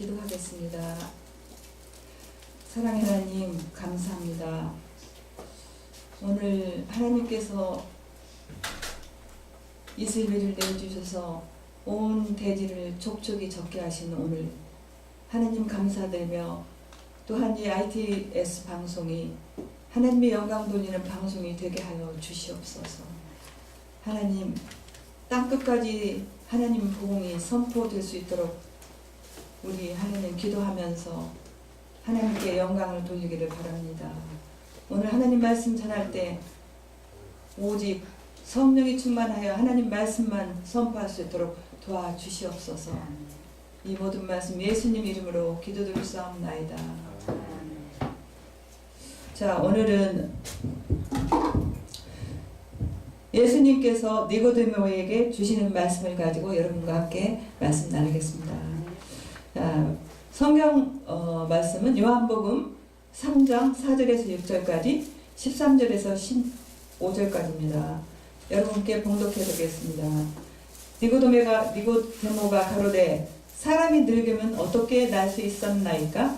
기도하겠습니다. 사랑의 하나님, 감사합니다. 오늘 하나님께서 이슬비를 내주셔서 온 대지를 족족이 적게 하신 오늘 하나님 감사드리며, 또한 이 ITS 방송이 하나님의 영광 돌리는 방송이 되게 하여 주시옵소서. 하나님, 땅끝까지 하나님 복음이 선포될 수 있도록 우리 하나님 기도하면서 하나님께 영광을 돌리기를 바랍니다. 오늘 하나님 말씀 전할 때 오직 성령이 충만하여 하나님 말씀만 선포할 수 있도록 도와주시옵소서. 이 모든 말씀 예수님 이름으로 기도드리옵나이다. 자, 오늘은 예수님께서 니고데모에게 주시는 말씀을 가지고 여러분과 함께 말씀 나누겠습니다. 자, 성경 말씀은 요한복음 3장 4절에서 6절까지 13절에서 15절까지입니다. 여러분께 봉독해 보겠습니다. 니고데모가 가로되 사람이 늙으면 어떻게 날 수 있었나이까?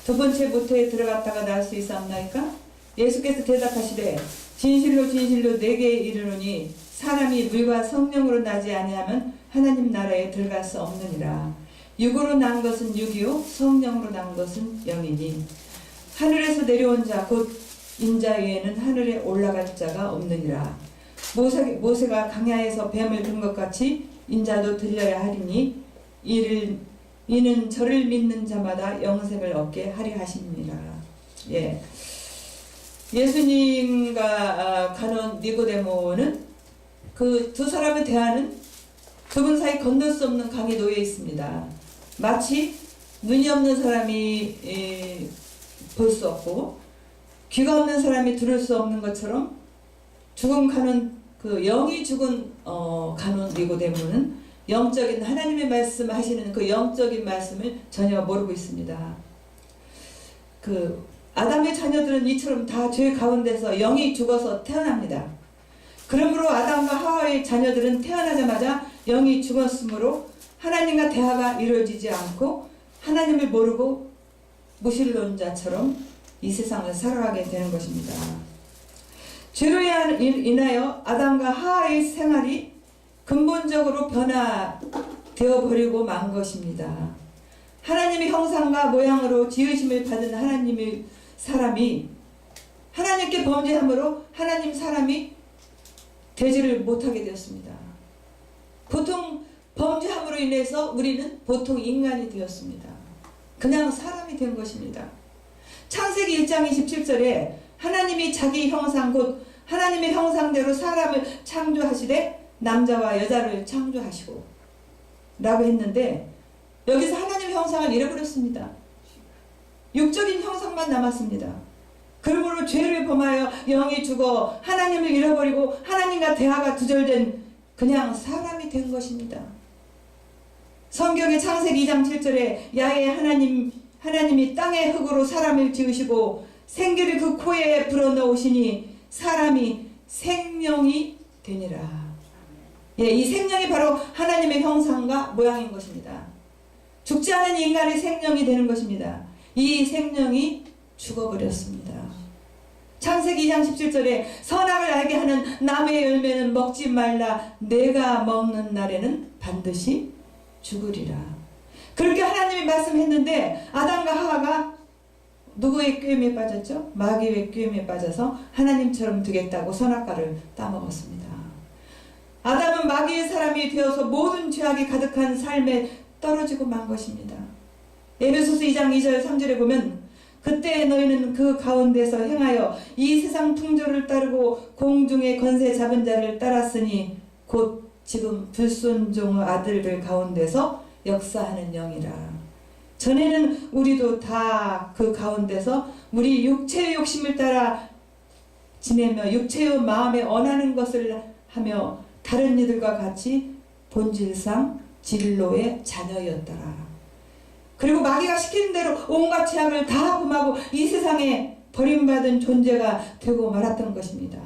두 번째 모태에 들어갔다가 날 수 있었나이까? 예수께서 대답하시되 진실로 진실로 내게 이르노니 사람이 물과 성령으로 나지 아니하면 하나님 나라에 들어갈 수 없느니라. 육으로 난 것은 육이요 성령으로 난 것은 영이니 하늘에서 내려온 자 곧 인자 위에는 하늘에 올라갈 자가 없느니라. 모세가 강야에서 뱀을 든 것 같이 인자도 들려야 하리니 이는 저를 믿는 자마다 영생을 얻게 하리 하십니다. 예. 예수님과 가는 니고데모는 그 두 사람의 대화는 두 분 사이 건널 수 없는 강에 놓여 있습니다. 마치 눈이 없는 사람이 볼 수 없고 귀가 없는 사람이 들을 수 없는 것처럼 죽음 가는 그 영이 죽은 가는 니고데모는 영적인 하나님의 말씀하시는 그 영적인 말씀을 전혀 모르고 있습니다. 그 아담의 자녀들은 이처럼 다 죄 가운데서 영이 죽어서 태어납니다. 그러므로 아담과 하와의 자녀들은 태어나자마자 영이 죽었으므로 하나님과 대화가 이루어지지 않고 하나님을 모르고 무신론자처럼 이 세상을 살아가게 되는 것입니다. 죄로 인하여 아담과 하와의 생활이 근본적으로 변화되어 버리고 만 것입니다. 하나님의 형상과 모양으로 지으심을 받은 하나님의 사람이 하나님께 범죄함으로 하나님 사람이 되지를 못하게 되었습니다. 보통 범죄함으로 인해서 우리는 보통 인간이 되었습니다. 그냥 사람이 된 것입니다. 창세기 1장 27절에 하나님이 자기 형상 곧 하나님의 형상대로 사람을 창조하시되 남자와 여자를 창조하시고 라고 했는데 여기서 하나님의 형상을 잃어버렸습니다. 육적인 형상만 남았습니다. 그러므로 죄를 범하여 영이 죽어 하나님을 잃어버리고 하나님과 대화가 두절된 그냥 사람이 된 것입니다. 성경의 창세기 2장 7절에 야훼 하나님이 땅의 흙으로 사람을 지으시고 생기를 그 코에 불어넣으시니 사람이 생명이 되니라. 예, 이 생명이 바로 하나님의 형상과 모양인 것입니다. 죽지 않은 인간의 생명이 되는 것입니다. 이 생명이 죽어버렸습니다. 창세기 2장 17절에 선악을 알게 하는 나무의 열매는 먹지 말라. 내가 먹는 날에는 반드시 죽으리라. 그렇게 하나님이 말씀했는데 아담과 하와가 누구의 꾀임에 빠졌죠? 마귀의 꾀임에 빠져서 하나님처럼 되겠다고 선악과를 따먹었습니다. 아담은 마귀의 사람이 되어서 모든 죄악이 가득한 삶에 떨어지고 만 것입니다. 에베소서 2장 2절 3절에 보면 그때 너희는 그 가운데서 행하여 이 세상 풍조를 따르고 공중의 권세 잡은 자를 따랐으니 곧 지금 불순종의 아들들 가운데서 역사하는 영이라. 전에는 우리도 다 그 가운데서 우리 육체의 욕심을 따라 지내며 육체의 마음에 원하는 것을 하며 다른 이들과 같이 본질상 진로의 자녀였더라. 그리고 마귀가 시키는 대로 온갖 죄악을 다 범하고 이 세상에 버림받은 존재가 되고 말았던 것입니다.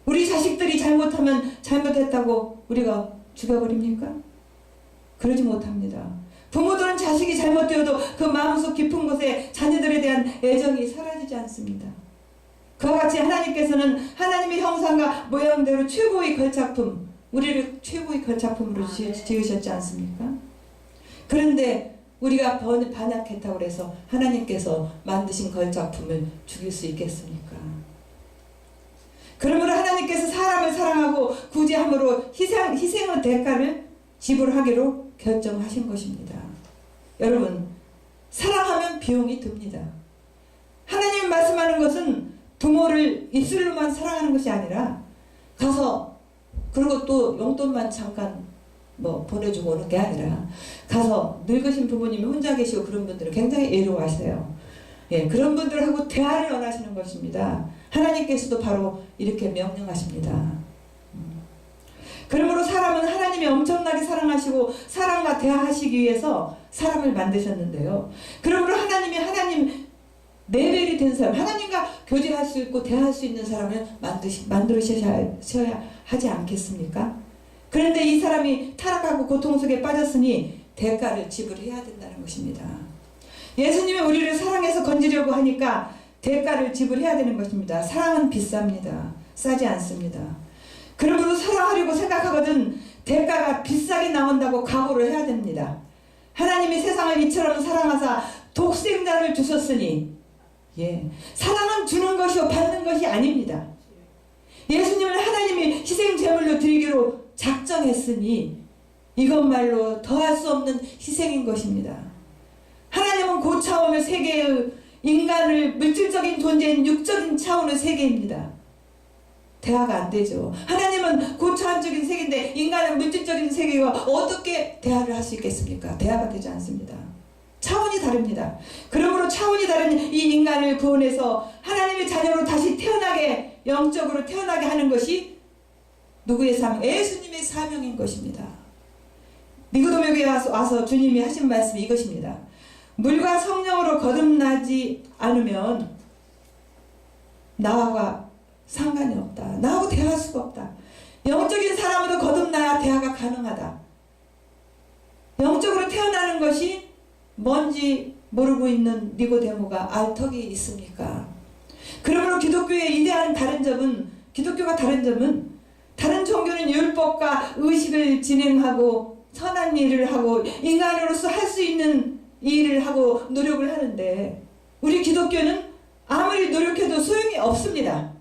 우리 자식들이 잘못하면 잘못했다고 우리가 죽여버립니까? 그러지 못합니다. 부모들은 자식이 잘못되어도 그 마음속 깊은 곳에 자녀들에 대한 애정이 사라지지 않습니다. 그와 같이 하나님께서는 하나님의 형상과 모양대로 최고의 걸작품, 우리를 최고의 걸작품으로 지으셨지 않습니까? 그런데 우리가 반역했다고 해서 하나님께서 만드신 걸작품을 죽일 수 있겠습니까? 그러므로 하나님께서 사람을 사랑하고 구제함으로 희생의 대가를 지불하기로 결정하신 것입니다. 여러분, 사랑하면 비용이 듭니다. 하나님이 말씀하는 것은 부모를 입술로만 사랑하는 것이 아니라 가서, 그리고 또 용돈만 잠깐 보내주고 오는 게 아니라 가서 늙으신 부모님이 혼자 계시고 그런 분들은 굉장히 애로워하세요. 예, 그런 분들하고 대화를 원하시는 것입니다. 하나님께서도 바로 이렇게 명령하십니다. 그러므로 사람은 하나님이 엄청나게 사랑하시고 사람과 대화하시기 위해서 사람을 만드셨는데요. 그러므로 하나님이 하나님 레벨이 된 사람, 하나님과 교제할 수 있고 대화할 수 있는 사람을 만들으셔야 하지 않겠습니까? 그런데 이 사람이 타락하고 고통 속에 빠졌으니 대가를 지불해야 된다는 것입니다. 예수님이 우리를 사랑해서 건지려고 하니까 대가를 지불해야 되는 것입니다. 사랑은 비쌉니다. 싸지 않습니다. 그러므로 사랑하려고 생각하거든 대가가 비싸게 나온다고 각오를 해야 됩니다. 하나님이 세상을 이처럼 사랑하사 독생자를 주셨으니, 사랑은 주는 것이요 받는 것이 아닙니다. 예수님을 하나님이 희생 제물로 드리기로 작정했으니 이것말로 더할 수 없는 희생인 것입니다. 하나님은 고차원의 세계의 인간을 물질적인 존재인 육적인 차원의 세계입니다. 대화가 안 되죠. 하나님은 고차원적인 세계인데 인간은 물질적인 세계와 어떻게 대화를 할 수 있겠습니까? 대화가 되지 않습니다. 차원이 다릅니다. 그러므로 차원이 다른 이 인간을 구원해서 하나님의 자녀로 다시 태어나게, 영적으로 태어나게 하는 것이 누구의 사명? 예수님의 사명인 것입니다. 니고데모에게 와서 주님이 하신 말씀이 이것입니다. 물과 성령으로 거듭나지 않으면 나와 상관이 없다. 나하고 대화할 수가 없다. 영적인 사람으로 거듭나야 대화가 가능하다. 영적으로 태어나는 것이 뭔지 모르고 있는 니고데모가 알 턱이 있습니까? 그러므로 기독교의 이대한 다른 점은, 기독교가 다른 점은, 다른 종교는 율법과 의식을 진행하고 선한 일을 하고 인간으로서 할 수 있는 일을 하고 노력을 하는데, 우리 기독교는 아무리 노력해도 소용이 없습니다.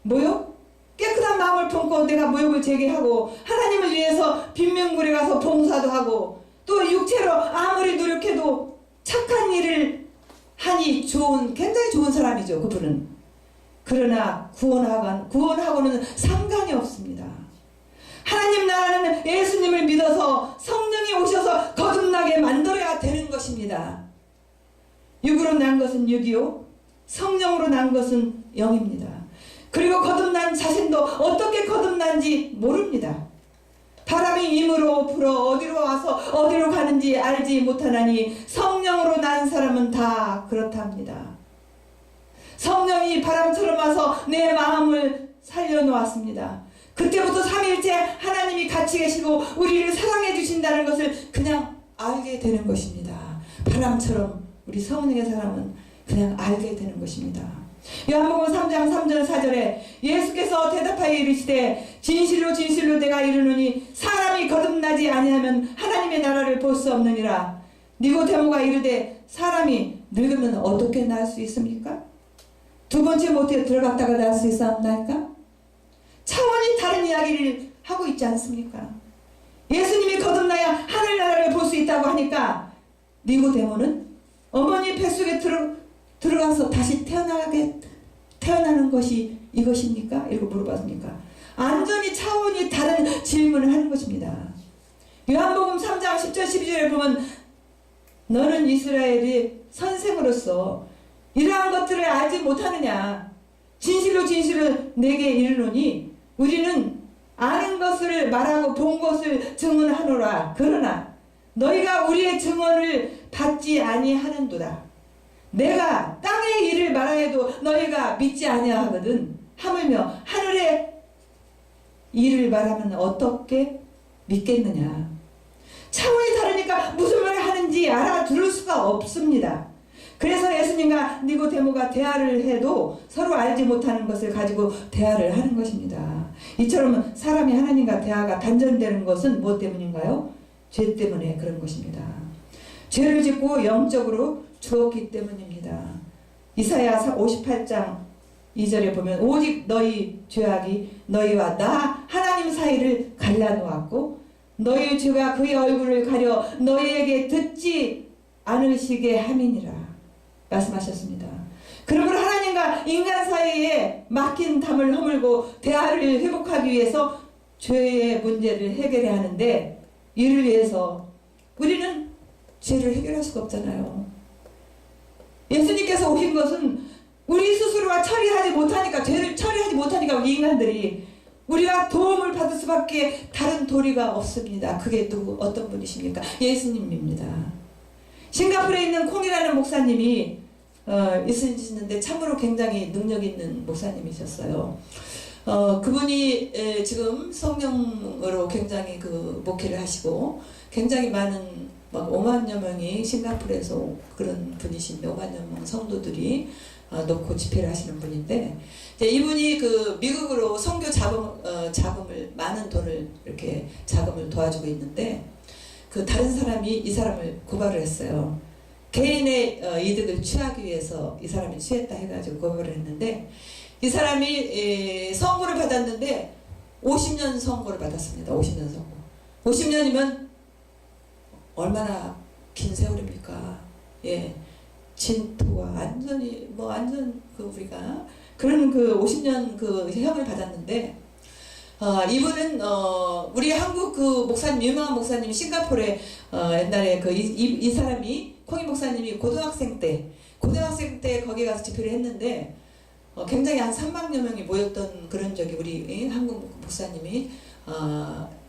모욕? 깨끗한 마음을 품고 내가 모욕을 제기하고 하나님을 위해서 빈명굴에 가서 봉사도 하고 또 육체로 아무리 노력해도 착한 일을 하니 굉장히 좋은 사람이죠, 그분은. 그러나 구원하고는 상관이 없습니다. 하나님 나라는 예수님을 믿어서 성령이 오셔서 거듭나게 만들어야 되는 것입니다. 육으로 난 것은 육이요, 성령으로 난 것은 영입니다. 그리고 거듭난 자신도 어떻게 거듭난지 모릅니다. 바람이 임으로 불어 어디로 와서 어디로 가는지 알지 못하나니 성령으로 난 사람은 다 그렇답니다. 성령이 바람처럼 와서 내 마음을 살려놓았습니다. 그때부터 삼위일체 하나님이 같이 계시고 우리를 사랑해 주신다는 것을 그냥 알게 되는 것입니다. 바람처럼 우리 성령의 사람은 그냥 알게 되는 것입니다. 요한복음 3장 3절 4절에 예수께서 대답하여 이르시되 진실로 진실로 내가 이르노니 사람이 거듭나지 아니하면 하나님의 나라를 볼 수 없느니라. 니고데모가 이르되 사람이 늙으면 어떻게 날 수 있습니까? 두 번째 모태에 들어갔다가 날 수 있사옵나이까? 차원이 다른 이야기를 하고 있지 않습니까? 예수님이 거듭나야 하늘나라를 볼 수 있다고 하니까 니고데모는 어머니 뱃속에 들어가서 다시 태어나는 것이 이것입니까? 이렇게 물어봤습니까? 완전히 차원이 다른 질문을 하는 것입니다. 요한복음 3장 10절 12절에 보면 너는 이스라엘의 선생으로서 이러한 것들을 알지 못하느냐? 진실로 진실로 내게 이르노니 우리는 아는 것을 말하고 본 것을 증언하노라. 그러나 너희가 우리의 증언을 받지 아니하는도다. 내가 땅의 일을 말하여도 너희가 믿지 아니하거든. 하물며 하늘의 일을 말하면 어떻게 믿겠느냐. 차원이 다르니까 무슨 말을 하는지 들을 수가 없습니다. 그래서 예수님과 니고데모가 대화를 해도 서로 알지 못하는 것을 가지고 대화를 하는 것입니다. 이처럼 사람이 하나님과 대화가 단절되는 것은 무엇 때문인가요? 죄 때문에 그런 것입니다. 죄를 짓고 영적으로 죽었기 때문입니다. 이사야 58장 2절에 보면 오직 너희 죄악이 너희와 나 하나님 사이를 갈라놓았고 너희 죄가 그의 얼굴을 가려 너희에게 듣지 않으시게 함이니라 말씀하셨습니다. 그러므로 하나님과 인간 사이에 막힌 담을 허물고 대화를 회복하기 위해서 죄의 문제를 해결해야 하는데 이를 위해서 우리는 죄를 해결할 수가 없잖아요. 예수님께서 오신 것은 우리 스스로가 처리하지 못하니까, 죄를 처리하지 못하니까 우리 인간들이 우리가 도움을 받을 수밖에 다른 도리가 없습니다. 그게 어떤 분이십니까? 예수님입니다. 싱가포르에 있는 콩이라는 목사님이 있으시는데 참으로 굉장히 능력 있는 목사님이셨어요. 그분이 지금 성령으로 굉장히 그 목회를 하시고 굉장히 많은 막 5만여 명이 싱가포르에서 그런 분이신데 5만여 명 성도들이 놓고 집회를 하시는 분인데 이분이 그 미국으로 선교 자금을 많은 돈을 이렇게 자금을 도와주고 있는데 그 다른 사람이 이 사람을 고발을 했어요. 개인의 이득을 취하기 위해서 이 사람이 취했다 해가지고 고발을 했는데 이 사람이 선고를 받았는데 50년 선고를 받았습니다. 50년 선고. 50년이면 얼마나 긴 세월입니까? 예, 진토와 완전히 완전 우리가 그런 50년 형을 받았는데 이분은 우리 한국 목사님 유명한 목사님이 싱가포르에 옛날에 이 사람이 콩이 목사님이 고등학생 때 거기 가서 집회를 했는데 굉장히 한 3만여 명이 모였던 그런 적이 우리 한국 목사님이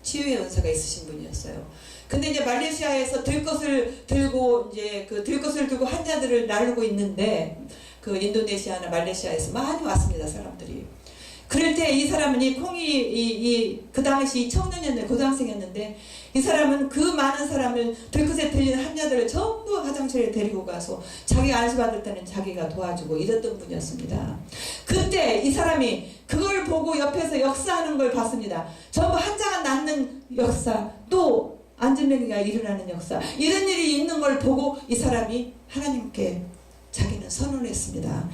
치유의 은사가 있으신 분이었어요. 근데 이제 말레이시아에서 들것을 들고 환자들을 나르고 있는데 인도네시아나 말레이시아에서 많이 왔습니다, 사람들이. 그럴 때 이 사람은 콩이 그 당시 청년이었는데 고등학생이었는데 이 사람은 그 많은 사람을 들것에 들린 환자들을 전부 화장실에 데리고 가서 자기가 안수받을 때는 자기가 도와주고 이랬던 분이었습니다. 그때 이 사람이 그걸 보고 옆에서 역사하는 걸 봤습니다. 전부 환자가 낫는 역사, 또 안진뱅이가 일어나는 역사, 이런 일이 있는 걸 보고 이 사람이 하나님께 자기는 선언했습니다.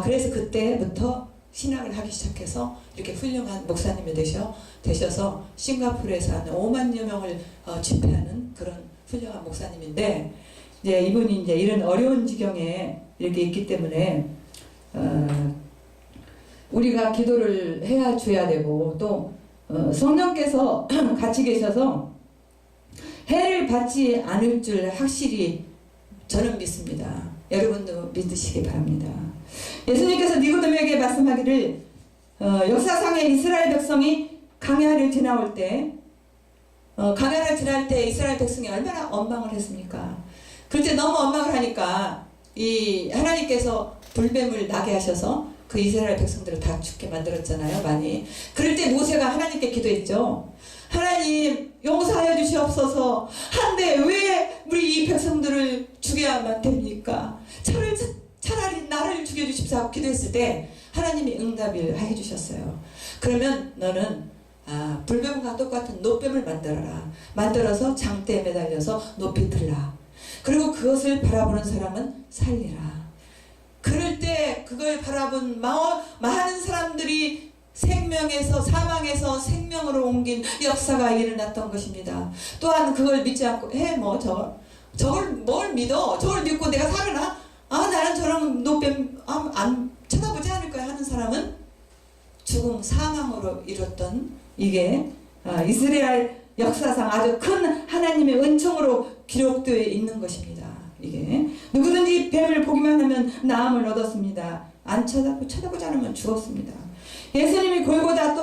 그래서 그때부터 신학을 하기 시작해서 이렇게 훌륭한 목사님이 되셔서 싱가포르에서 한 5만여 명을 집회하는 그런 훌륭한 목사님인데 이제 이분이 이제 이런 어려운 지경에 이렇게 있기 때문에 우리가 기도를 줘야 되고 또 성령께서 같이 계셔서 해를 받지 않을 줄 확실히 저는 믿습니다. 여러분도 믿으시기 바랍니다. 예수님께서 니고데모에게 말씀하기를 역사상의 이스라엘 백성이 광야를 지나올 때 이스라엘 백성이 얼마나 원망을 했습니까? 그럴 때 너무 원망을 하니까 이 하나님께서 불뱀을 나게 하셔서 그 이스라엘 백성들을 다 죽게 만들었잖아요, 많이. 그럴 때 모세가 하나님께 기도했죠. 하나님 용서하여 주시옵소서. 한데 왜 우리 이 백성들을 죽여야만 됩니까? 차라리 나를 죽여주십시오 하고 기도했을 때 하나님이 응답을 해주셨어요. 그러면 너는 불뱀과 똑같은 노뱀을 만들어서 장대에 매달려서 높이 들라. 그리고 그것을 바라보는 사람은 살리라. 그럴 때 그걸 바라본 많은 사람들이 생명에서 사망에서 생명으로 옮긴 역사가 일어났던 것입니다. 또한 그걸 믿지 않고 저걸 뭘 믿어? 저걸 믿고 내가 살아나? 나는 저런 노뱀 안 쳐다보지 않을 거야 하는 사람은 죽음 사망으로 이뤘던 이게 이스라엘 역사상 아주 큰 하나님의 은총으로 기록되어 있는 것입니다. 이게 누구든지 뱀을 보기만 하면 나음을 얻었습니다. 안 쳐다보지 않으면 죽었습니다. 예수님이 골고다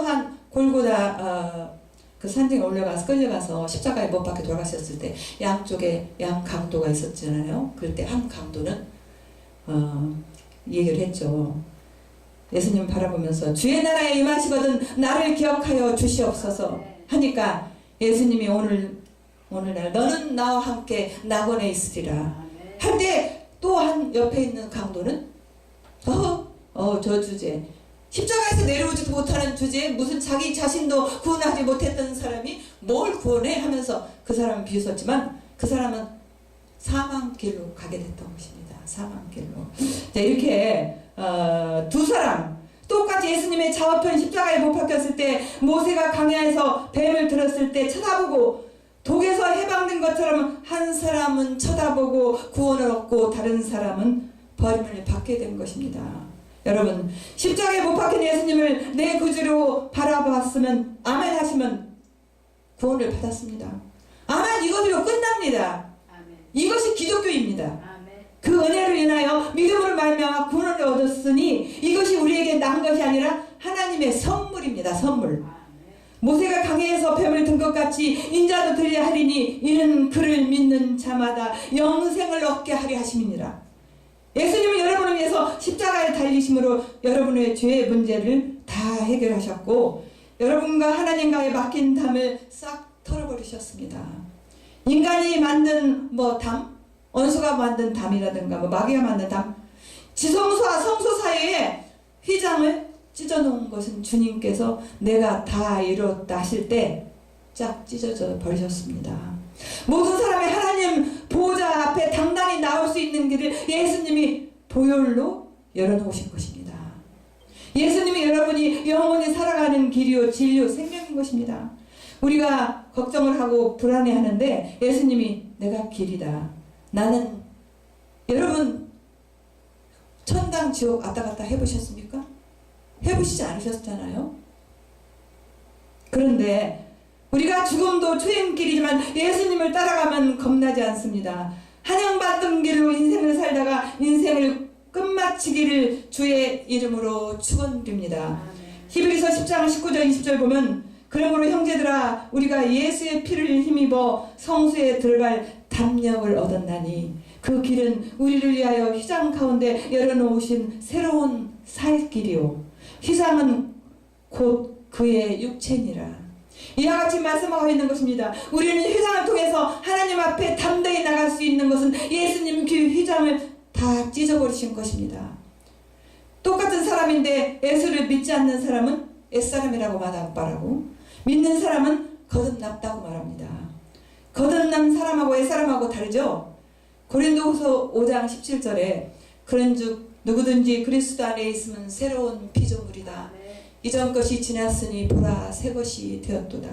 그 산등에 올라가서 끌려가서 십자가에 못 박혀 돌아가셨을 때 양쪽에 양 강도가 있었잖아요. 그럴 때 한 강도는 얘기를 했죠. 예수님 바라보면서 주의 나라에 임하시거든 나를 기억하여 주시옵소서 하니까 예수님이 오늘 오늘날 너는 나와 함께 낙원에 있으리라 할 때 또 한 옆에 있는 강도는 저 주제 십자가에서 내려오지도 못하는 주제에 무슨 자기 자신도 구원하지 못했던 사람이 뭘 구원해 하면서 그 사람은 비웃었지만 그 사람은 사망길로 가게 됐던 것입니다. 사망길로. 자, 이렇게 두 사람 똑같이 예수님의 좌우편 십자가에 못 박혔을 때 모세가 광야에서 뱀을 들었을 때 쳐다보고 독에서 해방된 것처럼 한 사람은 쳐다보고 구원을 얻고 다른 사람은 버림을 받게 된 것입니다. 여러분 십자가에 못 박힌 예수님을 내 구주로 바라봤으면 아멘 하시면 구원을 받았습니다. 아멘 이것으로 끝납니다. 아멘. 이것이 기독교입니다. 아멘. 그 은혜로 인하여 믿음으로 말미암아 구원을 얻었으니 이것이 우리에게 난 것이 아니라 하나님의 선물입니다. 선물. 모세가 강에서 뱀을 든 것 같이 인자도 들려 하리니 이는 그를 믿는 자마다 영생을 얻게 하려 하심이니라. 예수님은 여러분을 위해서 십자가에 달리심으로 여러분의 죄의 문제를 다 해결하셨고 여러분과 하나님과의 막힌 담을 싹 털어버리셨습니다. 인간이 만든 담, 원수가 만든 담이라든가 마귀가 만든 담, 지성소와 성소 사이에 휘장을 찢어놓은 것은 주님께서 내가 다 이뤘다 하실 때 쫙 찢어져 버리셨습니다. 모든 사람이 하나님 보호자 앞에 당당히 나올 수 있는 길을 예수님이 보혈로 열어놓으신 것입니다. 예수님이 여러분이 영원히 살아가는 길이요 진리요 생명인 것입니다. 우리가 걱정을 하고 불안해하는데 예수님이 내가 길이다. 나는 여러분 천당 지옥 왔다 갔다 해보셨습니까? 해보시지 않으셨잖아요. 그런데 우리가 죽음도 초행길이지만 예수님을 따라가면 겁나지 않습니다. 한영받던 길로 인생을 살다가 인생을 끝마치기를 주의 이름으로 축원드립니다. 히브리서 10장 19절 20절 보면 그러므로 형제들아 우리가 예수의 피를 힘입어 성수에 들어갈 담력을 얻었나니 그 길은 우리를 위하여 휘장 가운데 열어놓으신 새로운 살 길이요 휘장은 곧 그의 육체니라. 이와 같이 말씀하고 있는 것입니다. 우리는 휘장을 통해서 하나님 앞에 담대히 나갈 수 있는 것은 예수님 그 휘장을 다 찢어버리신 것입니다. 똑같은 사람인데 예수를 믿지 않는 사람은 옛사람이라고 말하고 믿는 사람은 거듭났다고 말합니다. 거듭난 사람하고 옛사람하고 다르죠? 고린도후서 5장 17절에 그런즉 누구든지 그리스도 안에 있으면 새로운 피조물이다. 이전 것이 지났으니 보라 새 것이 되었도다.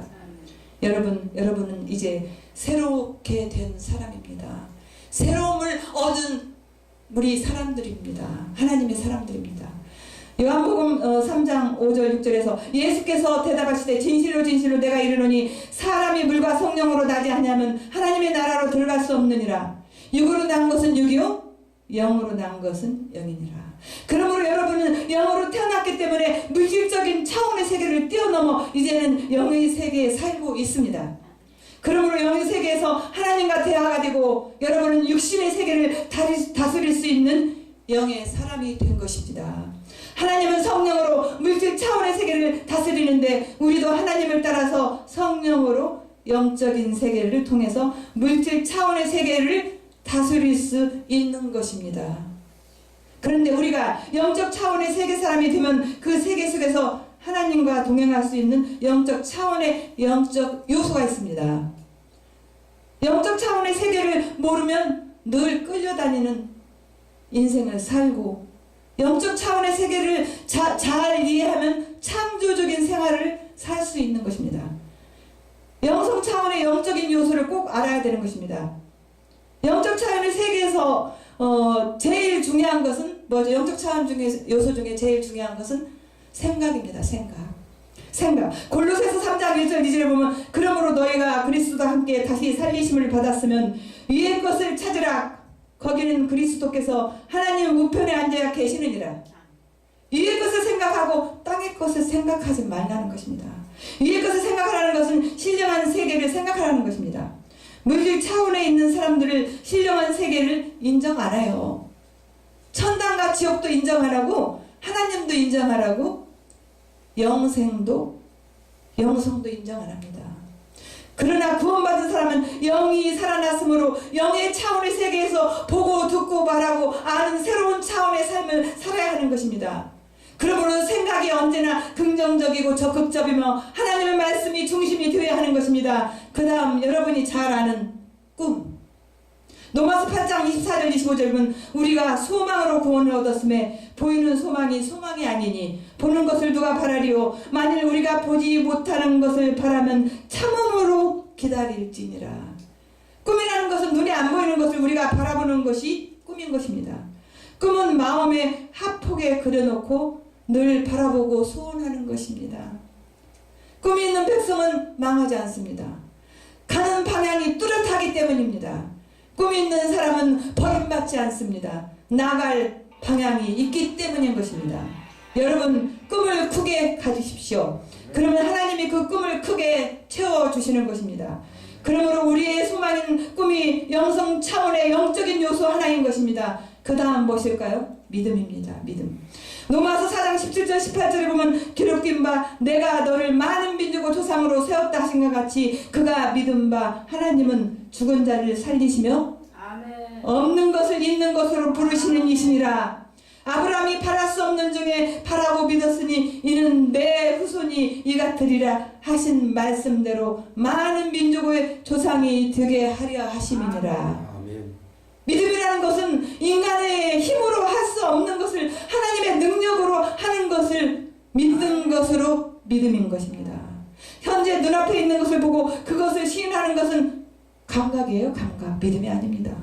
여러분은 이제 새롭게 된 사람입니다. 새로움을 얻은 우리 사람들입니다. 하나님의 사람들입니다. 요한복음 3장 5절 6절에서 예수께서 대답하시되 진실로 진실로 내가 이르노니 사람이 물과 성령으로 나지 아니하면 하나님의 나라로 들어갈 수 없느니라. 육으로 난 것은 육이요 영으로 난 것은 영이니라. 그러므로 여러분은 영으로 태어났기 때문에 물질적인 차원의 세계를 뛰어넘어 이제는 영의 세계에 살고 있습니다. 그러므로 영의 세계에서 하나님과 대화가 되고 여러분은 육신의 세계를 다스릴 수 있는 영의 사람이 된 것입니다. 하나님은 성령으로 물질 차원의 세계를 다스리는데 우리도 하나님을 따라서 성령으로 영적인 세계를 통해서 물질 차원의 세계를 다스릴 수 있는 것입니다. 그런데 우리가 영적 차원의 세계 사람이 되면 그 세계 속에서 하나님과 동행할 수 있는 영적 차원의 영적 요소가 있습니다. 영적 차원의 세계를 모르면 늘 끌려다니는 인생을 살고 영적 차원의 세계를 잘 이해하면 창조적인 생활을 살 수 있는 것입니다. 영성 차원의 영적인 요소를 꼭 알아야 되는 것입니다. 영적 차원의 세계에서 제일 중요한 것은 뭐죠? 영적 차원 중에 요소 중에 제일 중요한 것은 생각입니다. 생각. 골로새서 3장 1절 2절에 보면 그러므로 너희가 그리스도와 함께 다시 살리심을 받았으면 위의 것을 찾으라. 거기는 그리스도께서 하나님 우편에 앉아 계시느니라. 위의 것을 생각하고 땅의 것을 생각하지 말라는 것입니다. 위의 것을 생각하라는 것은 신령한 세계를 생각하라는 것입니다. 물질 차원에 있는 사람들을 신령한 세계를 인정 안 해요. 천당과 지옥도 인정 안 하고 하나님도 인정 안 하고 영성도 인정 안 합니다. 그러나 구원받은 사람은 영이 살아났으므로 영의 차원의 세계에서 보고 듣고 말하고 아는 새로운 차원의 삶을 살아야 하는 것입니다. 그러므로 생각이 언제나 긍정적이고 적극적이며 하나님의 말씀이 중심이 되어야 하는 것입니다. 그 다음 여러분이 잘 아는 꿈. 로마서 8장 24절 25절은 우리가 소망으로 구원을 얻었음에 보이는 소망이 소망이 아니니 보는 것을 누가 바라리요 만일 우리가 보지 못하는 것을 바라면 참음으로 기다릴지니라. 꿈이라는 것은 눈에 안 보이는 것을 우리가 바라보는 것이 꿈인 것입니다. 꿈은 마음의 합폭에 그려놓고 늘 바라보고 소원하는 것입니다. 꿈이 있는 백성은 망하지 않습니다. 가는 방향이 뚜렷하기 때문입니다. 꿈이 있는 사람은 버림받지 않습니다. 나갈 방향이 있기 때문인 것입니다. 여러분 꿈을 크게 가지십시오. 그러면 하나님이 그 꿈을 크게 채워주시는 것입니다. 그러므로 우리의 소망인 꿈이 영성 차원의 영적인 요소 하나인 것입니다. 그 다음 무엇일까요? 믿음입니다. 믿음. 로마서 4장 17절 18절에 보면 기록된 바 내가 너를 많은 민족의 조상으로 세웠다 하신 것 같이 그가 믿은 바 하나님은 죽은 자를 살리시며 아멘. 없는 것을 있는 것으로 부르시는 이시니라. 아브라함이 바랄 수 없는 중에 바라고 믿었으니 이는 내 후손이 이 같으리라 하신 말씀대로 많은 민족의 조상이 되게 하려 하심이니라. 믿음이라는 것은 인간의 힘으로 할 수 없는 것을 하나님의 능력으로 하는 것을 믿는 것으로 믿음인 것입니다. 현재 눈앞에 있는 것을 보고 그것을 시인하는 것은 감각이에요. 감각. 믿음이 아닙니다.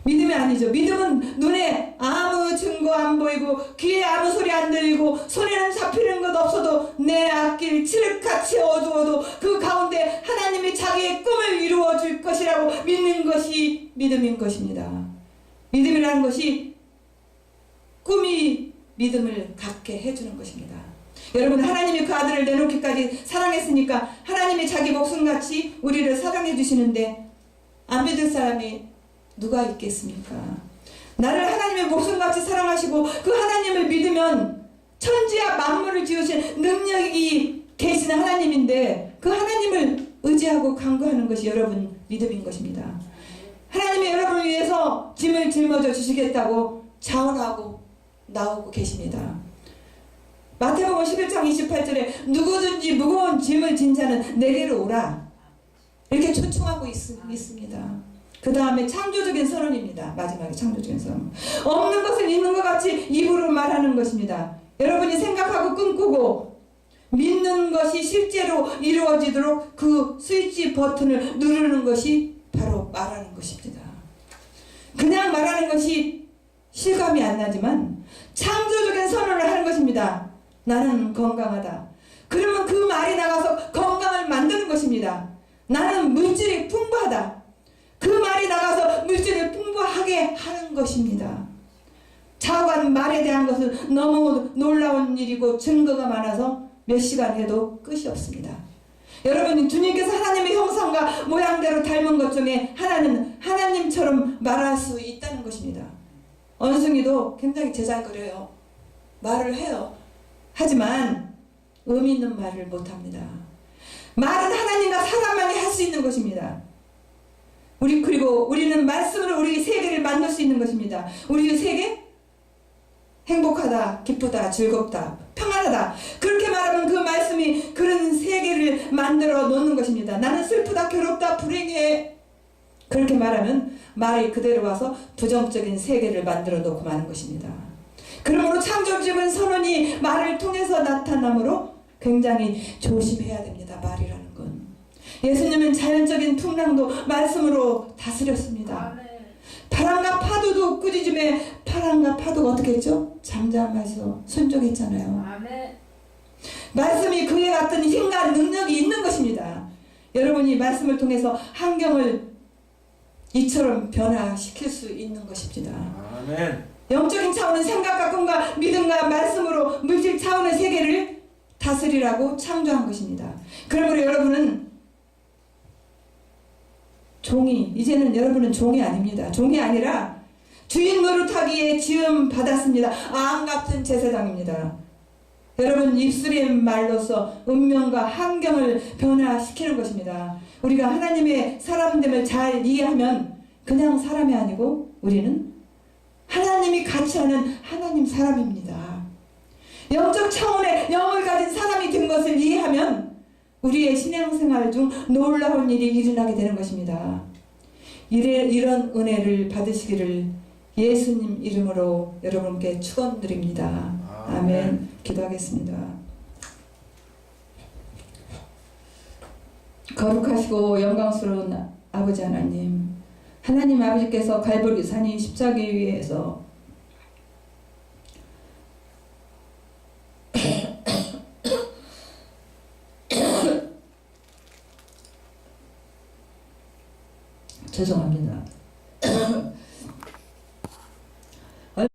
믿음이 아니죠. 믿음은 눈에 아무 증거 안 보이고 귀에 아무 소리 안 들리고 손에는 잡히는 것 없어도 내 앞길 칠흑같이 어두워도 그 가운데 하나님이 자기의 꿈을 이루어 줄 것이라고 믿는 것이 믿음인 것입니다. 믿음이라는 것이 꿈이 믿음을 갖게 해주는 것입니다. 여러분 하나님이 그 아들을 내놓기까지 사랑했으니까 하나님이 자기 목숨같이 우리를 사랑해 주시는데 안 믿을 사람이 누가 있겠습니까? 나를 하나님의 목숨같이 사랑하시고 그 하나님을 믿으면 천지와 만물을 지으신 능력이 계시는 하나님인데 그 하나님을 의지하고 간구하는 것이 여러분 믿음인 것입니다. 하나님이 여러분을 위해서 짐을 짊어져 주시겠다고 자원하고 나오고 계십니다. 마태복음 11장 28절에 누구든지 무거운 짐을 진 자는 내게로 오라 이렇게 초청하고 있습니다. 그 다음에 창조적인 선언입니다. 마지막에 창조적인 선언. 없는 것을 있는 것 같이 입으로 말하는 것입니다. 여러분이 생각하고 꿈꾸고 믿는 것이 실제로 이루어지도록 그 스위치 버튼을 누르는 것이 바로 말하는 것입니다. 그냥 말하는 것이 실감이 안 나지만 창조적인 선언을 하는 것입니다. 나는 건강하다. 그러면 그 말이 나가서 건강을 만드는 것입니다. 나는 물질이 풍부하다. 그 말이 나가서 물질을 풍부하게 하는 것입니다. 자관 말에 대한 것은 너무 놀라운 일이고 증거가 많아서 몇 시간 해도 끝이 없습니다. 여러분 주님께서 하나님의 형상과 모양대로 닮은 것 중에 하나는 하나님처럼 말할 수 있다는 것입니다. 원숭이도 굉장히 제잘거려요. 말을 해요. 하지만 의미 있는 말을 못합니다. 말은 하나님과 사람만이 할 수 있는 것입니다. 그리고 우리는 말씀으로 우리 세계를 만들 수 있는 것입니다. 우리 세계 행복하다, 기쁘다, 즐겁다, 평안하다 그렇게 말하면 그 말씀이 그런 세계를 만들어 놓는 것입니다. 나는 슬프다, 괴롭다, 불행해 그렇게 말하면 말이 그대로 와서 부정적인 세계를 만들어 놓고 마는 것입니다. 그러므로 창조적인 선언이 말을 통해서 나타나므로 굉장히 조심해야 됩니다. 말이라는 건. 예수님은 자연적인 풍랑도 말씀으로 다스렸습니다. 바람과 파도도 꾸짖음에 바람과 파도가 어떻게 했죠? 잠잠해서 순종했잖아요. 말씀이 그에 같은 힘과 능력이 있는 것입니다. 여러분이 말씀을 통해서 환경을 이처럼 변화시킬 수 있는 것입니다. 아멘. 영적인 차원은 생각과 꿈과 믿음과 말씀으로 물질 차원의 세계를 다스리라고 창조한 것입니다. 그러므로 여러분은 이제는 여러분은 종이 아닙니다. 종이 아니라 주인 노릇하기에 지음 받았습니다. 앙 같은 제사장입니다. 여러분 입술의 말로서 운명과 환경을 변화시키는 것입니다. 우리가 하나님의 사람됨을 잘 이해하면 그냥 사람이 아니고 우리는 하나님이 같이 하는 하나님 사람입니다. 영적 차원의 영을 가진 사람이 된 것을 이해하면 우리의 신앙생활 중 놀라운 일이 일어나게 되는 것입니다. 이런 은혜를 받으시기를 예수님 이름으로 여러분께 축원드립니다. 아멘. 기도하겠습니다. 거룩하시고 영광스러운 아버지 하나님, 하나님 아버지께서 갈보리 산이 십자가에 위에서 죄송합니다.